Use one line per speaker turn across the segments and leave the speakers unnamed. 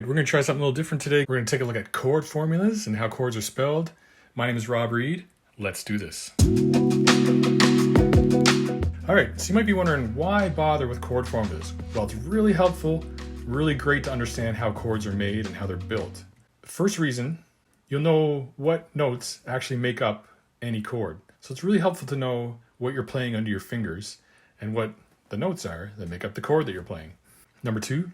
We're going to try something a little different today. We're going to take a look at chord formulas and how chords are spelled. My name is Rob Reed. Let's do this. Alright, so you might be wondering, why bother with chord formulas? Well, it's really helpful, really great to understand how chords are made and how they're built. The first reason, you'll know what notes actually make up any chord. So it's really helpful to know what you're playing under your fingers and what the notes are that make up the chord that you're playing. Number two,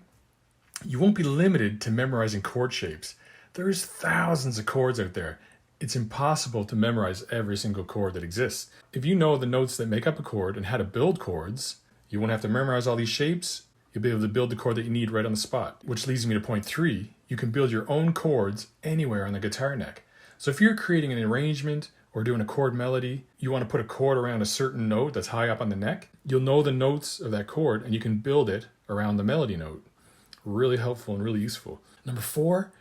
you won't be limited to memorizing chord shapes. There's thousands of chords out there. It's impossible to memorize every single chord that exists. If you know the notes that make up a chord and how to build chords, you won't have to memorize all these shapes. You'll be able to build the chord that you need right on the spot. Which leads me to point three. You can build your own chords anywhere on the guitar neck. So if you're creating an arrangement or doing a chord melody, you want to put a chord around a certain note that's high up on the neck, you'll know the notes of that chord and you can build it around the melody note. Really helpful and really useful. Number four,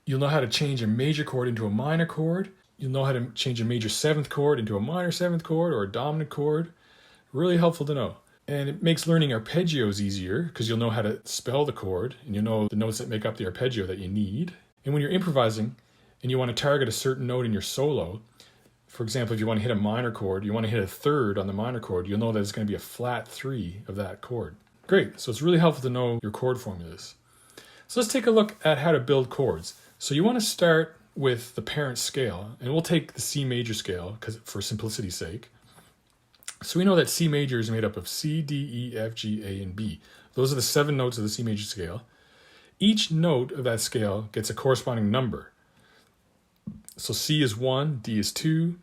you'll know how to change a major chord into a minor chord. You'll know how to change a major seventh chord into a minor seventh chord or a dominant chord. Really helpful to know. And it makes learning arpeggios easier because you'll know how to spell the chord and you'll know the notes that make up the arpeggio that you need. And when you're improvising and you want to target a certain note in your solo, for example, if you want to hit a minor chord, you want to hit a third on the minor chord, you'll know that it's going to be a flat three of that chord. Great, so it's really helpful to know your chord formulas. So let's take a look at how to build chords. So you want to start with the parent scale, and we'll take the C major scale for simplicity's sake. So we know that C major is made up of C, D, E, F, G, A, and B. Those are the 7 notes of the C major scale. Each note of that scale gets a corresponding number. So C is 1, D is 2,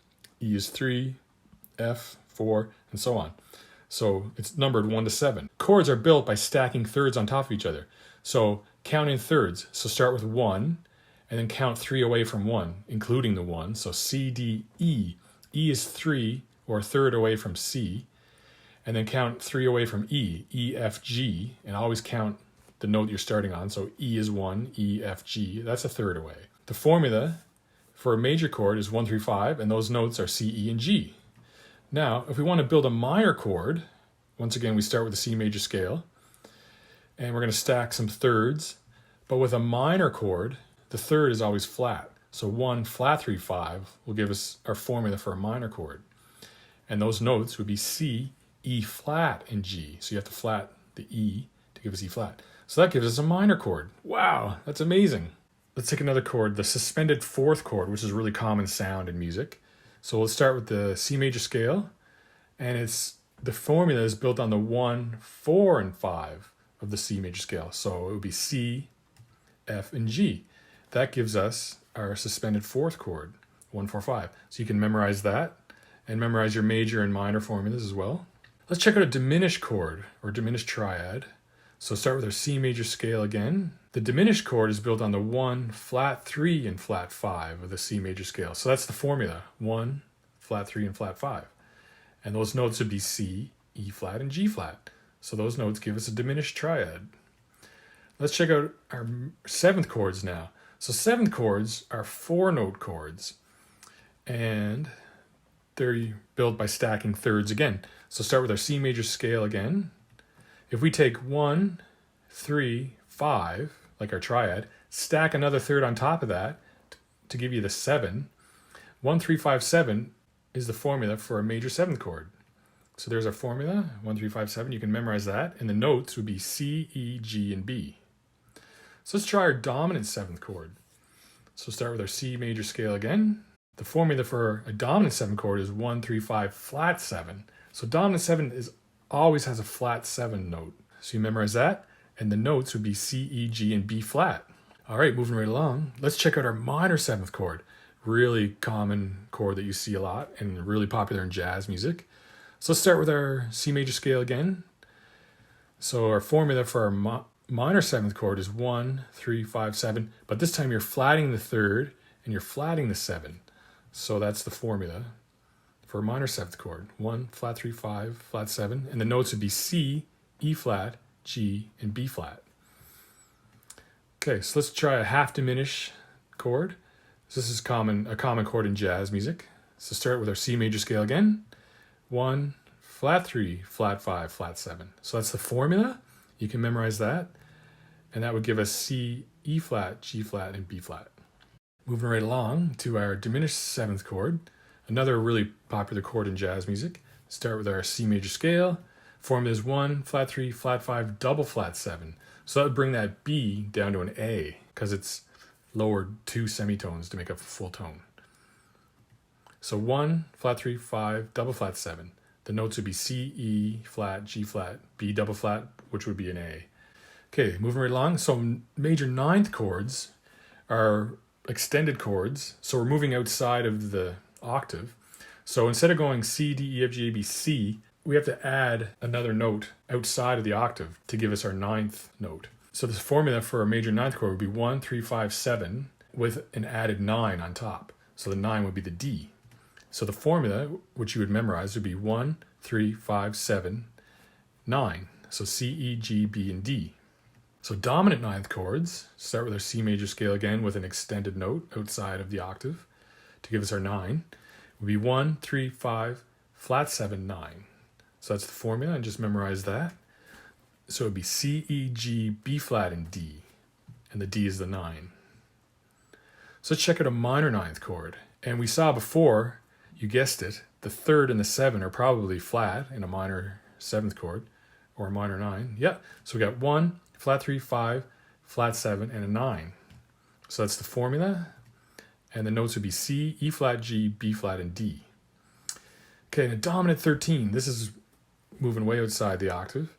E is 3, F, 4, and so on. So it's numbered 1 to 7. Chords are built by stacking thirds on top of each other. So count in thirds. So start with 1 and then count 3 away from 1, including the 1. So C, D, E. E is 3 or a third away from C. And then count 3 away from E. E, F, G. And always count the note you're starting on. So E is 1, E, F, G. That's a third away. The formula for a major chord is 1, 3, 5, and those notes are C, E, and G. Now, if we want to build a minor chord, once again, we start with the C major scale, and we're going to stack some thirds, but with a minor chord, the third is always flat. So 1 flat 3, 5 will give us our formula for a minor chord. And those notes would be C, E flat, and G. So you have to flat the E to give us E flat. So that gives us a minor chord. Wow, that's amazing. Let's take another chord, the suspended fourth chord, which is a really common sound in music. So we'll start with the C major scale, and the formula is built on the 1, 4, and 5 of the C major scale. So it would be C, F, and G. That gives us our suspended fourth chord, 1, 4, 5. So you can memorize that and memorize your major and minor formulas as well. Let's check out a diminished chord or diminished triad. So start with our C major scale again. The diminished chord is built on the 1, flat 3, and flat 5 of the C major scale. So that's the formula, 1, flat 3, and flat 5. And those notes would be C, E flat, and G flat. So those notes give us a diminished triad. Let's check out our 7th chords now. So 7th chords are 4-note chords. And they're built by stacking thirds again. So start with our C major scale again. If we take 1, 3, 5, like our triad, stack another third on top of that to give you the 7. 1, 3, 5, 7 is the formula for a major 7th chord. So there's our formula, 1, 3, 5, 7. You can memorize that. And the notes would be C, E, G, and B. So let's try our dominant 7th chord. So start with our C major scale again. The formula for a dominant 7th chord is 1, 3, 5, flat 7. So dominant 7 always has a flat 7 note. So you memorize that, and the notes would be C, E, G, and B flat. All right, moving right along. Let's check out our minor 7th chord. Really common chord that you see a lot and really popular in jazz music. So let's start with our C major scale again. So our formula for our minor 7th chord is 1, 3, 5, 7, but this time you're flatting the third and you're flatting the 7. So that's the formula for a minor 7th chord. 1, flat 3, 5, flat 7, and the notes would be C, E flat, G, and B flat. Okay, so let's try a half diminished chord. So this is a common chord in jazz music. So start with our C major scale again. 1, flat 3, flat 5, flat 7. So that's the formula. You can memorize that. And that would give us C, E flat, G flat, and B flat. Moving right along to our diminished 7th chord, another really popular chord in jazz music. Start with our C major scale. Formula is 1, flat 3, flat 5, double flat 7. So that would bring that B down to an A because it's lowered 2 semitones to make up a full tone. So 1, flat 3, 5, double flat 7. The notes would be C, E flat, G flat, B double flat, which would be an A. Okay, moving right along. So major 9th chords are extended chords. So we're moving outside of the octave. So instead of going C, D, E, F, G, A, B, C, we have to add another note outside of the octave to give us our 9th note. So the formula for a major 9th chord would be 1, 3, 5, 7 with an added 9 on top. So the 9 would be the D. So the formula, which you would memorize, would be 1, 3, 5, 7, 9. So C, E, G, B, and D. So dominant 9th chords start with our C major scale again with an extended note outside of the octave to give us our 9. Would be 1, 3, 5, flat 7, 9. So that's the formula, and just memorize that. So it would be C, E, G, B flat, and D. And the D is the 9. So let's check out a minor 9th chord. And we saw before, you guessed it, the 3rd and the 7 are probably flat in a minor 7th chord, or a minor 9. Yeah, so we got 1, flat 3, 5, flat 7, and a 9. So that's the formula. And the notes would be C, E flat, G, B flat, and D. Okay, and a dominant 13. This is moving way outside the octave.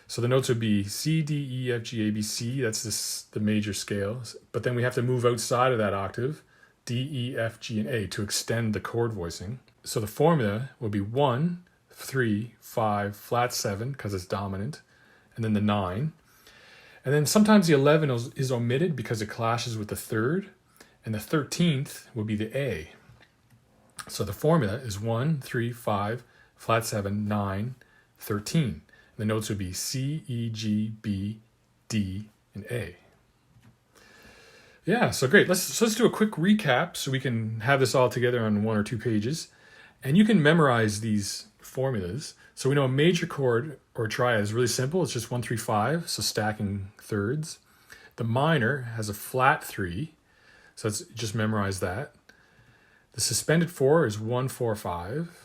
So the notes would be C, D, E, F, G, A, B, C. That's the major scale. But then we have to move outside of that octave, D, E, F, G, and A, to extend the chord voicing. So the formula would be 1, 3, 5, flat 7, because it's dominant, and then the 9. And then sometimes the 11 is omitted because it clashes with the 3rd, and the 13th would be the A. So the formula is 1, 3, 5, flat 7, 9, 13. And the notes would be C, E, G, B, D, and A. Yeah, so great. Let's do a quick recap so we can have this all together on 1 or 2 pages. And you can memorize these formulas. So we know a major chord or triad is really simple. It's just 1, 3, 5, so stacking thirds. The minor has a flat 3, so let's just memorize that. The suspended 4 is 1, 4, 5.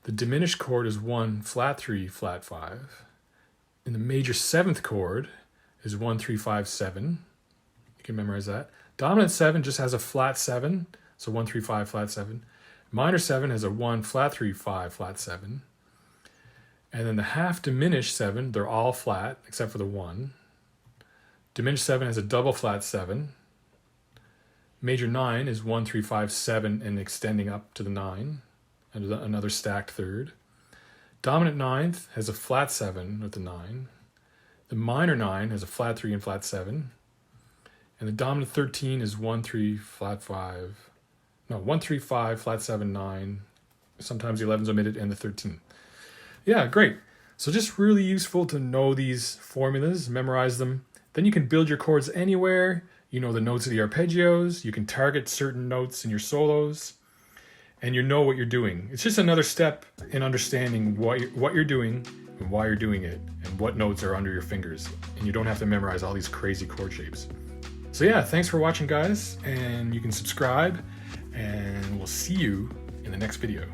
The diminished chord is 1, flat 3, flat 5. And the major 7th chord is 1, 3, 5, 7. You can memorize that. Dominant 7 just has a flat 7, so 1, 3, 5, flat 7. Minor 7 has a 1, flat 3, 5, flat 7. And then the half diminished 7, they're all flat except for the 1. Diminished 7 has a double flat 7. Major 9 is 1, 3, 5, 7 and extending up to the 9. And another stacked third. Dominant 9th has a flat 7 with the 9. The minor 9 has a flat 3 and flat 7. And the dominant 13 is 1, 3, flat 5. No, 1, 3, 5, flat 7, 9. Sometimes the 11's omitted and the 13. Yeah, great. So just really useful to know these formulas, memorize them. Then you can build your chords anywhere. You know the notes of the arpeggios. You can target certain notes in your solos. And you know what you're doing. It's just another step in understanding what you're doing and why you're doing it and what notes are under your fingers. And you don't have to memorize all these crazy chord shapes. So yeah, thanks for watching, guys. And you can subscribe. And we'll see you in the next video.